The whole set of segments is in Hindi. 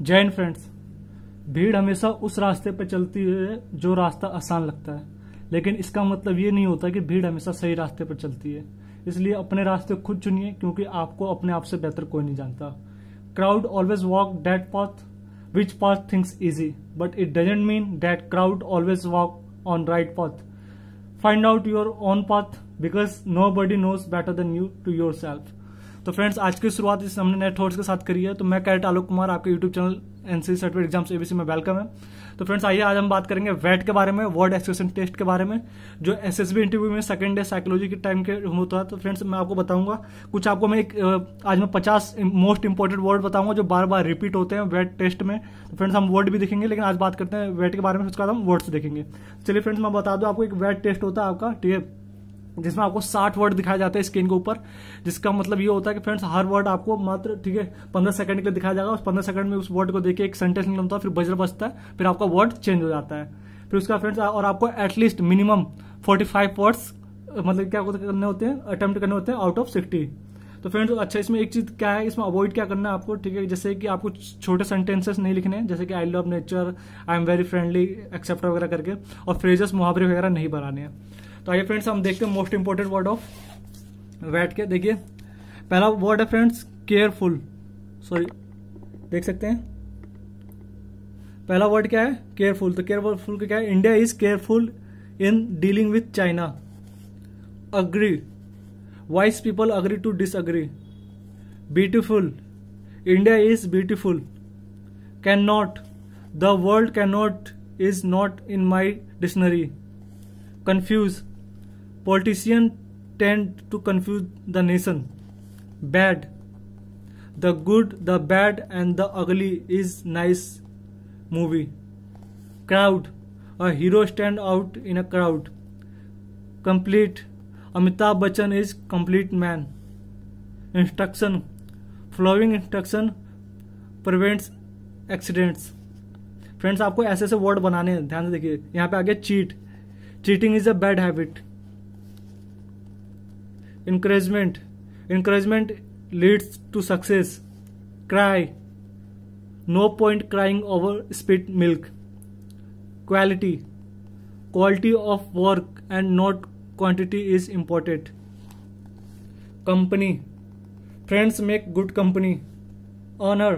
जय हिंद फ्रेंड्स। भीड़ हमेशा उस रास्ते पर चलती है जो रास्ता आसान लगता है, लेकिन इसका मतलब ये नहीं होता कि भीड़ हमेशा सही रास्ते पर चलती है। इसलिए अपने रास्ते खुद चुनिए, क्योंकि आपको अपने आप से बेहतर कोई नहीं जानता। Crowd always walk that path which path thinks easy, but it doesn't mean that crowd always walk on right path. Find out your own path because nobody knows better than you to yourself. तो फ्रेंड्स, आज की शुरुआत इस हमने नए थॉट्स के साथ करी है। तो मैं कैडेट आलोक कुमार, आपके YouTube channel NCC certificate exams ABC में वेलकम है। तो फ्रेंड्स, आइए आज हम बात करेंगे वेट के बारे में, वर्ड एक्सप्रेशन टेस्ट के बारे में, जो एसएसबी इंटरव्यू में सेकंड डे साइकोलॉजी के टाइम के होता है। तो फ्रेंड्स, मैं आपको बताऊंगा कुछ, आपको मैं आज मैं 50 मोस्ट इंपॉर्टेंट वर्ड बताऊंगा जो बार बार रिपीट होते हैं वेट टेस्ट में। तो फ्रेंड्स, हम वर्ड भी देखेंगे, लेकिन आज बात करते हैं वेट के बारे में, उसके बाद हम वर्ड्स देखेंगे। चलिए फ्रेंड्स, मैं बता दूं आपको, एक वेट टेस्ट होता है आपका, ठीक है, जिसमें आपको 60 वर्ड दिखाया जाता है स्क्रीन के ऊपर। जिसका मतलब ये होता है कि फ्रेंड्स, हर वर्ड आपको मात्र, ठीक है, 15 सेकंड के लिए दिखाया जाएगा। उस 15 सेकंड में उस वर्ड को देखिए, एक सेंटेंस निकलता है, फिर बजर बजता है, फिर आपका वर्ड चेंज हो जाता है। फिर उसका फ्रेंड्स, और आपको एटलीस्ट मिनिमम 45 वर्ड्स मतलब क्या करने होते हैं, अटेम्प्ट करने होते हैं आउट ऑफ 60। तो फ्रेंड्स, अच्छा, इसमें एक चीज क्या है, इसमें अवॉइड क्या करना है आपको, ठीक है, जैसे कि आपको छोटे सेंटेंसेस नहीं लिखने हैं, जैसे कि I love nature, I am very friendly except वगैरह करके, और फ्रेजेस मुहावरे वगैरह नहीं बनाने हैं। तो आइए फ्रेंड्स, हम देखते हैं most important word of weight के। देखिए, पहला वर्ड है फ्रेंड्स केयरफुल। सॉरी, देख सकते हैं पहला वर्ड क्या है, केयरफुल। तो केयरफुल क्या है, India is careful in dealing with China. Agree, wise people agree to disagree. Beautiful, India is beautiful. Can not, the world can not is not in my dictionary. Confuse, politicians tend to confuse the nation. Bad, the good, the bad and the ugly is nice movie. Crowd, a hero stand out in a crowd. Complete, Amitabh Bachchan is complete man. Instruction, following instruction prevents accidents. Friends, आपको ऐसे ऐसे वर्ड बनाने हैं, ध्यान से देखिए। यहाँ पे आगे cheat, cheating is a bad habit. Encouragement, encouragement leads to success. Cry, no point crying over spilt milk. Quality, quality of work and not quantity is important. Company, friends make good company. Honor,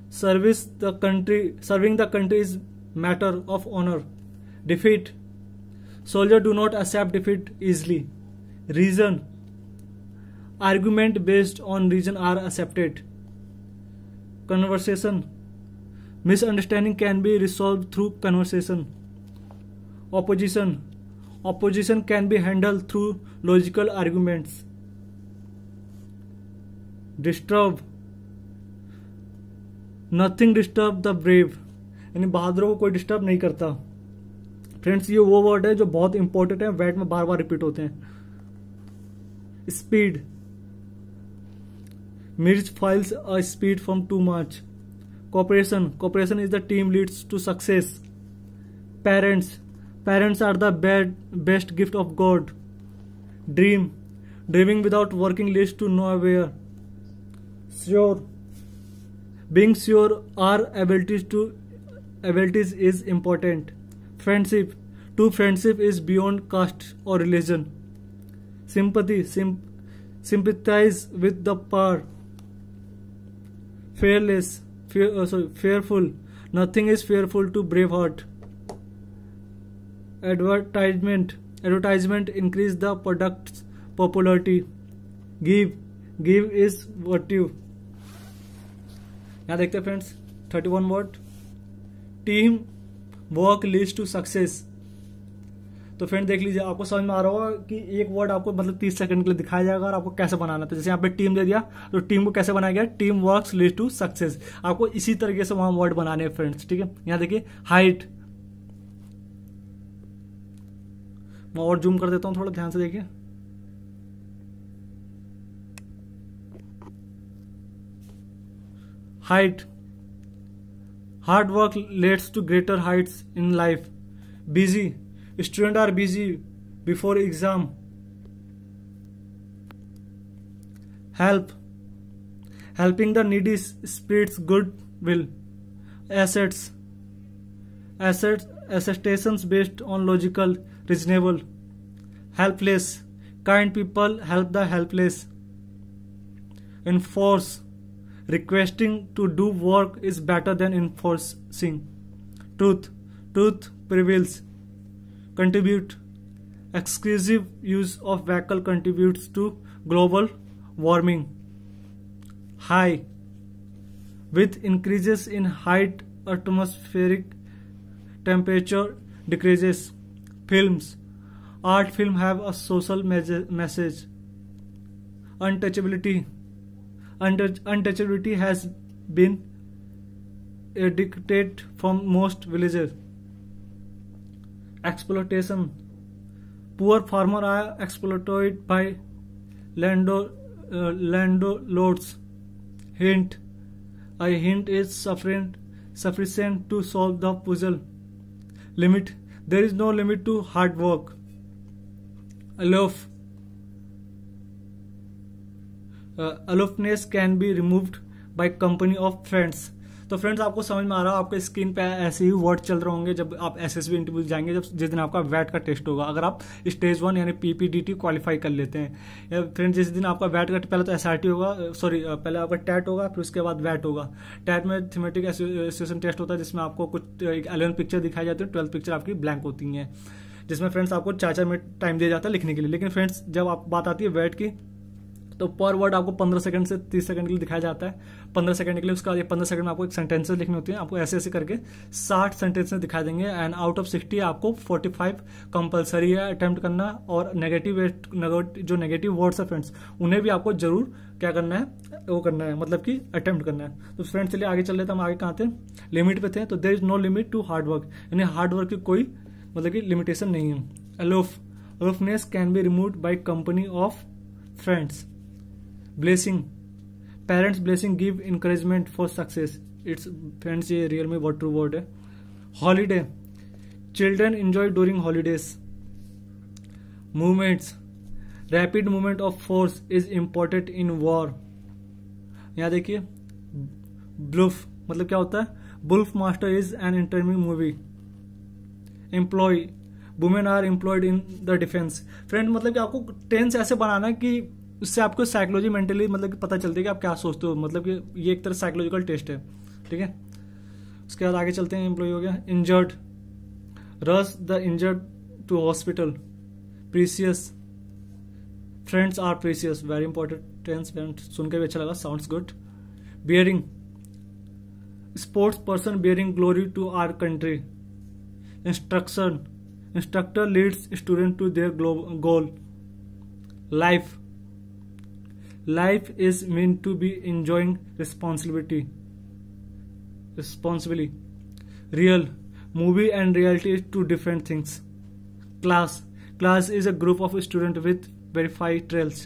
serving the country is matter of honor. Defeat, soldiers do not accept defeat easily. Reason, argument based on reason are accepted. Conversation, misunderstanding can be resolved through conversation. Opposition can be handled through logical arguments. Disturb, nothing disturb the brave. यानी बहादुरों को कोई डिस्टर्ब नहीं करता। फ्रेंड्स, ये वो वर्ड है जो बहुत इंपॉर्टेंट है, वेट में बार बार रिपीट होते हैं। स्पीड, मिर्च files a speed from too much. Cooperation is the team leads to success. Parents are the best gift of God. Dreaming without working leads to nowhere. Sure, being sure our abilities is important. Friendship, true friendship is beyond caste or religion. Sympathy, sympathize with the poor. Fearful, nothing is fearful to brave heart. Advertisement increase the product's popularity. Give is virtue. यहाँ देखते हैं friends 31 word. Team work leads to success. तो फ्रेंड देख लीजिए, आपको समझ में आ रहा होगा कि एक वर्ड आपको मतलब 30 सेकंड के लिए दिखाया जाएगा और आपको कैसे बनाना था। जैसे यहाँ पे टीम दे दिया, तो टीम को कैसे बनाया गया, team works leads to success. आपको इसी तरीके से वहां वर्ड बनाने हैं फ्रेंड्स, ठीक है। यहाँ देखिए हाइट, मैं और जूम कर देता हूं, थोड़ा ध्यान से देखिए। Height, hard work leads to greater heights in life. Busy, students are busy before exam. Helping the needy spreads goodwill. assets, assertions based on logical, reasonable, helpless, kind people help the helpless, enforce, requesting to do work is better than enforcing, truth prevails, contribute, exclusive use of vehicle contributes to global warming, high, with increases in height atmospheric temperature decreases, films, art film have a social message, untouchability, untouchability has been a dictate from most villages, exploitation, poor farmers are exploited by landlords, hint, a hint is sufficient to solve the puzzle, limit, there is no limit to hard work, aloof, aloofness can be removed by company of friends। तो फ्रेंड्स आपको समझ में आ रहा है, आपके स्क्रीन पे ऐसे ही वर्ड चल रहे होंगे जब आप एसएसबी इंटरव्यू जाएंगे, जब जिस दिन आपका वैट का टेस्ट होगा, अगर आप स्टेज 1 यानी पीपीडीटी क्वालिफाई कर लेते हैं। फ्रेंड्स जिस दिन आपका वैट का पहले तो एसआरटी होगा, सॉरी पहले आपका टैट होगा, फिर उसके बाद वैट होगा। टैट में थीमेटिक एसोसिएशन टेस्ट होता है जिसमें आपको कुछ 11 पिक्चर दिखाई जाती है, 12 पिक्चर आपकी ब्लैंक होती हैं, जिसमें फ्रेंड्स आपको 4 मिनट टाइम दिया जाता है लिखने के लिए। लेकिन फ्रेंड्स जब आप बात आती है वैट की, तो पर वर्ड आपको 15 सेकंड से 30 सेकंड के लिए दिखाया जाता है, 15 सेकंड के लिए। उसका 15 सेकंड में आपको एक सेंटेंसेस लिखनी होती है, आपको ऐसे ऐसे करके 60 सेंटेंसेस दिखा देंगे। एंड आउट ऑफ 60 आपको 45 कंपलसरी है अटेम्प्ट करना, और जो नेगेटिव वर्ड्स है फ्रेंड्स उन्हें भी आपको जरूर क्या करना है, वो करना है, मतलब कि अटेम्प्ट करना है। तो फ्रेंड्स चलिए आगे चल रहे थे, हम आगे कहाँ थे, लिमिट पे थे। तो there is no limit to hard work, यानी हार्ड वर्क की कोई मतलब कि लिमिटेशन नहीं है। Aloofness can be removed by company of friends, blessing, parents blessing give encouragement for success, it's friends ये रियल में बहुत ट्रू वर्ड है। Holiday, children enjoy during holidays. Movements, rapid movement of force is important in war. यहां देखिए ब्लूफ मतलब क्या होता है, bluff master is an interview movie. Employ, women are employed in the defence. Friend मतलब कि आपको टेंस ऐसे बनाना है कि उससे आपको साइकोलॉजी मेंटली मतलब कि पता चलती है कि आप क्या सोचते हो, मतलब कि ये एक तरह साइकोलॉजिकल टेस्ट है, ठीक है। उसके बाद आगे चलते हैं, एम्प्लॉय हो गया। Injured, rush the injured to hospital. Precious, friends are precious, very important tense, सुन के भी अच्छा लगा, sounds good. Bearing, sports person bearing glory to our country. Instruction, instructor leads student to their goal. Life, life is meant to be enjoying responsibly. Real, movie and reality is two different things. Class is a group of students with verified trails.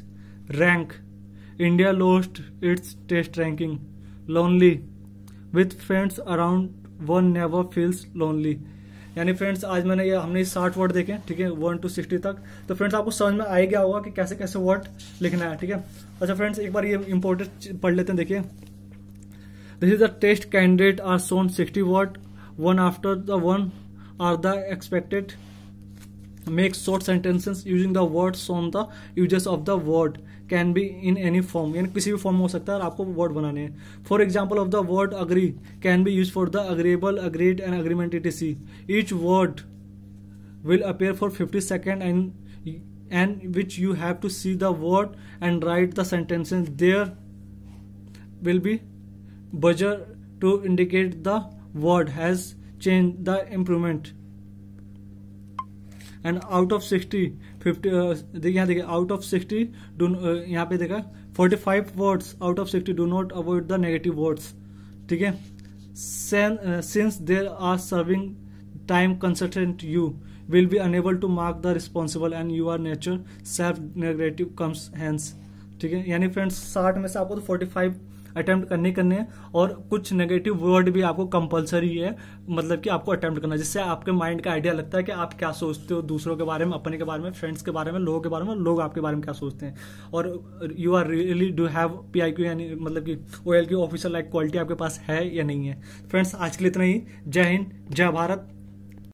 Rank, India lost its test ranking. Lonely, with friends around one never feels lonely. यानी फ्रेंड्स आज हमने 60 वर्ड देखे, ठीक है, 1 to 60 तक। तो फ्रेंड्स आपको समझ में आ गया होगा कि कैसे कैसे वर्ड लिखना है, ठीक है। अच्छा फ्रेंड्स एक बार ये इंपॉर्टेंट पढ़ लेते हैं, देखिए। This is the test candidate are shown 60 word, one after the one are the expected, make short sentences using the words on the usages of the word, can be in any form, यानी किसी भी फॉर्म में हो सकता है और आपको वर्ड बनाने हैं। For example of the word agree can be use for the agreeable, agreed and agreement etc. Each word will appear for 50 seconds and which you have to see the word and write the sentences. There will be buzzer to indicate the word has changed, the improvement. And out of 60, 50 देखिए यहाँ देखिए out of 60 यहाँ पे देखा 45 words out of 60 do not avoid the negative words, ठीक है। Since there are serving time constraint, you will be unable to mark the responsible and your nature self negative comes hence, ठीक है। यानी फ्रेंड्स 60 में से आपको तो 45 अटेम्प्ट करने हैं, और कुछ नेगेटिव वर्ड भी आपको कंपलसरी है, मतलब कि आपको अटेम्प्ट करना, जिससे आपके माइंड का आइडिया लगता है कि आप क्या सोचते हो दूसरों के बारे में, अपने के बारे में, फ्रेंड्स के बारे में, लोगों के बारे में, लोग आपके बारे में क्या सोचते हैं। और you are really do have PIQ, यानी मतलब कि OL की ऑफिशियल लाइक क्वालिटी आपके पास है या नहीं है। फ्रेंड्स, आज के लिए इतना ही। जय हिंद, जय भारत।